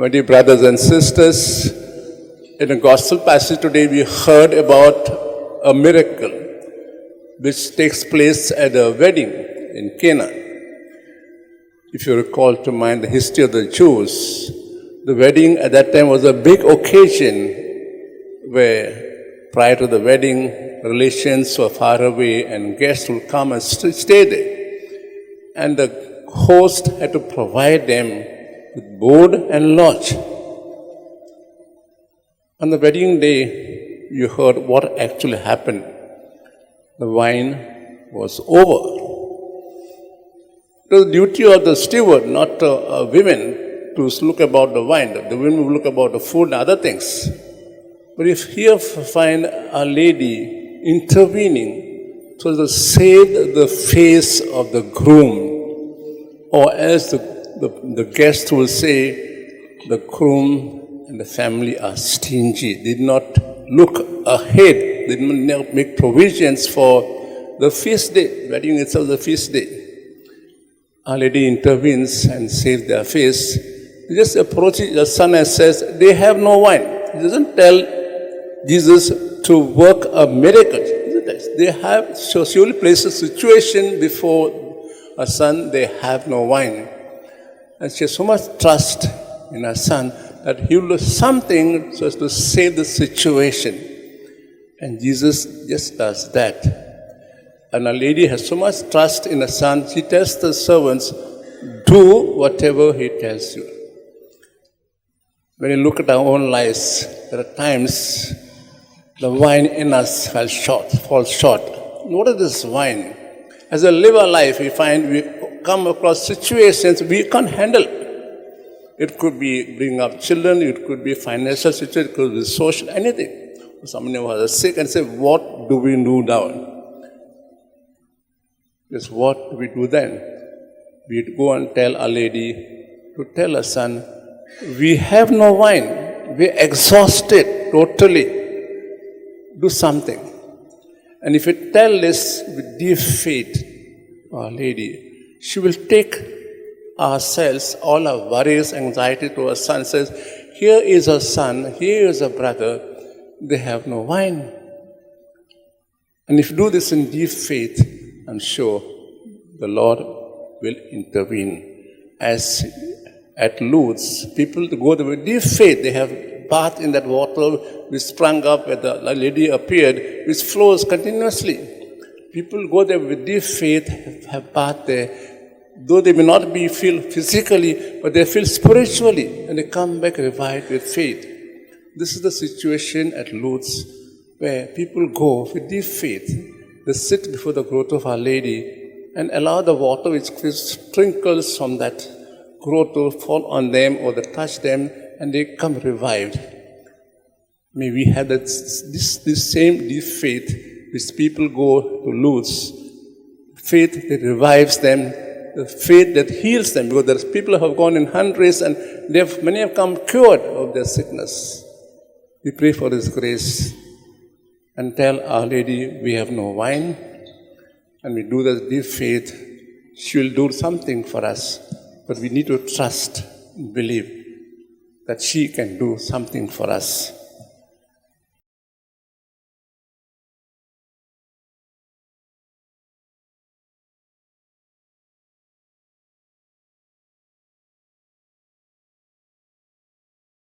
My dear brothers and sisters, in a gospel passage today we heard about a miracle which takes place at a wedding in Cana. If you recall to mind the history of the Jews, the wedding at that time was a big occasion where prior to the wedding, relations were far away and guests would come and stay there. And the host had to provide them with board and lodge. On the wedding day, you heard what actually happened. The wine was over. It was the duty of the steward, not women, to look about the wine. The women would look about the food and other things. But if here find a lady intervening so to save the face of the groom, or else the guest will say the groom and the family are stingy. They did not look ahead. They did not make provisions for the feast day. Wedding itself is a feast day. Our Lady intervenes and saves their face. He just approaches the son and says, they have no wine. He doesn't tell Jesus to work a miracle. They have, so she only places a situation before her son, they have no wine. And she has so much trust in her son that he will do something so as to save the situation. And Jesus just does that. And a lady has so much trust in her son, she tells the servants, do whatever he tells you. When you look at our own lives, there are times the wine in us falls short. What is this wine? As we live our life, we find we come across situations we can't handle. It could be bringing up children, it could be financial situation, it could be social, anything. Someone who was sick and say, what do we do now? Yes, what do we do then? We go and tell our lady to tell her son, we have no wine, we're exhausted totally. Do something. And if you tell this with deep faith, our lady, she will take ourselves, all our worries, anxiety to her son, says, here is a son, here is a brother, they have no wine. And if you do this in deep faith, I'm sure the Lord will intervene. As at Lourdes, people go there with deep faith, they have bath in that water which sprung up where the lady appeared, which flows continuously. People go there with deep faith, have bath there, though they may not feel physically, but they feel spiritually, and they come back revived with faith. This is the situation at Lourdes, where people go with deep faith. They sit before the grotto of Our Lady and allow the water which sprinkles from that grotto fall on them or they touch them, and they come revived. May we have this same deep faith which people go to Lourdes. Faith that revives them, the faith that heals them, because there's people who have gone in hundreds and many have come cured of their sickness. We pray for this grace and tell Our Lady we have no wine, and we do this deep faith. She will do something for us, but we need to trust and believe that she can do something for us.